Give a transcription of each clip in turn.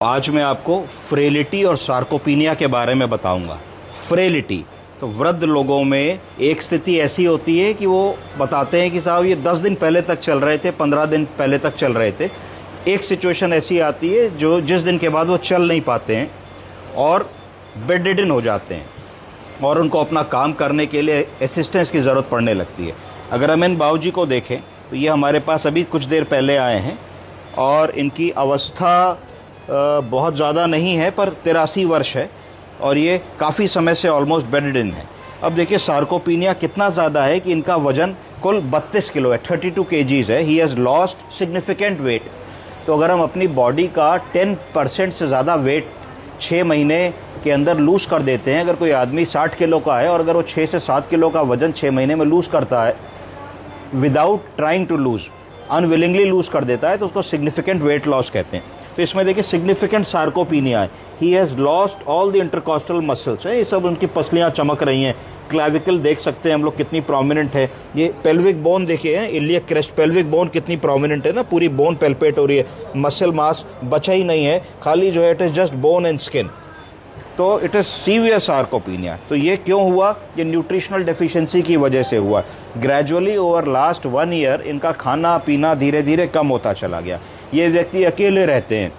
आज मैं आपको फ्रेलिटी और सार्कोपीनिया के बारे में बताऊंगा। फ्रेलिटी तो वृद्ध लोगों में एक स्थिति ऐसी होती है कि वो बताते हैं कि साहब ये 10 दिन पहले तक चल रहे थे, 15 दिन पहले तक चल रहे थे। एक सिचुएशन ऐसी आती है जो जिस दिन के बाद वो चल नहीं पाते हैं और बेडरिडन हो जाते हैं और उनको अपना काम करने के लिए असिस्टेंस की ज़रूरत पड़ने लगती है। अगर हम इन बाबूजी को देखें तो ये हमारे पास अभी कुछ देर पहले आए हैं और इनकी अवस्था बहुत ज़्यादा नहीं है, पर 83 वर्ष है और ये काफ़ी समय से ऑलमोस्ट बेडरिडन है। अब देखिए सार्कोपीनिया कितना ज़्यादा है कि इनका वज़न कुल 32 किलो है, 32 केजीज़ है। He has lost significant weight. तो अगर हम अपनी बॉडी का 10% से ज़्यादा वेट 6 महीने के अंदर लूज़ कर देते हैं, अगर कोई आदमी 60 किलो का है और अगर वो 6 से 7 किलो का वज़न 6 महीने में लूज़ करता है without trying to lose, unwillingly lose कर देता है, तो उसको सिग्निफिकेंट वेट लॉस कहते हैं। तो इसमें देखिए सिग्निफिकेंट सार्कोपीनिया है। He has lost all the intercostal muscles है, ये सब उनकी पसलियाँ चमक रही हैं। क्लैविकल देख सकते हैं हम लोग कितनी प्रोमिनेंट है। ये पेल्विक बोन देखिए, इलियक क्रेस्ट पेल्विक बोन कितनी प्रोमिनेंट है ना, पूरी बोन पेल्पेट हो रही है। मसल मास बचा ही नहीं है, खाली जो है it is just bone and skin. तो इट इज़ सीवियर सार्कोपीनिया। तो ये क्यों हुआ? ये न्यूट्रिशनल डेफिशिएंसी की वजह से हुआ। ग्रेजुअली ओवर लास्ट 1 ईयर इनका खाना पीना धीरे धीरे कम होता चला गया। ये व्यक्ति अकेले रहते हैं,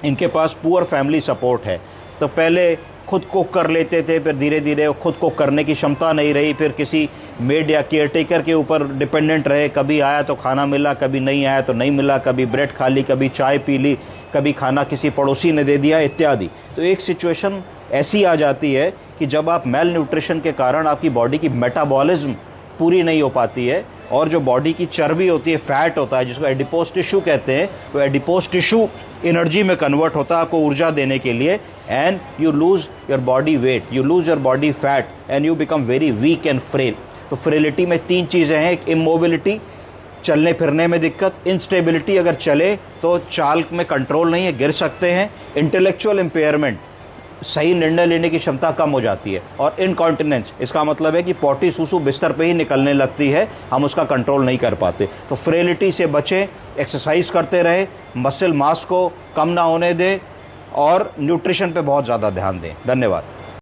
इनके पास पुअर फैमिली सपोर्ट है। तो पहले खुद कुक कर लेते थे, फिर धीरे धीरे खुद कुक करने की क्षमता नहीं रही, फिर किसी मेड या केयरटेकर के ऊपर डिपेंडेंट रहे। कभी आया तो खाना मिला, कभी नहीं आया तो नहीं मिला, कभी ब्रेड खा ली, कभी चाय पी ली, कभी खाना किसी पड़ोसी ने दे दिया इत्यादि। तो एक सिचुएशन ऐसी आ जाती है कि जब आप मेल न्यूट्रिशन के कारण आपकी बॉडी की मेटाबॉलिज्म पूरी नहीं हो पाती है और जो बॉडी की चर्बी होती है, फैट होता है जिसको एडिपोज टिश्यू कहते हैं, तो एडिपोज टिश्यू एनर्जी में कन्वर्ट होता है आपको ऊर्जा देने के लिए, and you lose your body weight, you lose your body fat and you become very weak and frail. तो फ्रेलिटी में 3 चीज़ें हैं। एक इमोबिलिटी, चलने फिरने में दिक्कत। इंस्टेबिलिटी, अगर चले तो चाल में कंट्रोल नहीं है, गिर सकते हैं। इंटेलेक्चुअल इम्पेयरमेंट, सही निर्णय लेने की क्षमता कम हो जाती है। और इनकॉन्टिनेंस, इसका मतलब है कि पोटी सूसू बिस्तर पे ही निकलने लगती है, हम उसका कंट्रोल नहीं कर पाते। तो फ्रेलिटी से बचें, एक्सरसाइज करते रहे, मसल मास को कम ना होने दें और न्यूट्रिशन पे बहुत ज़्यादा ध्यान दें। धन्यवाद।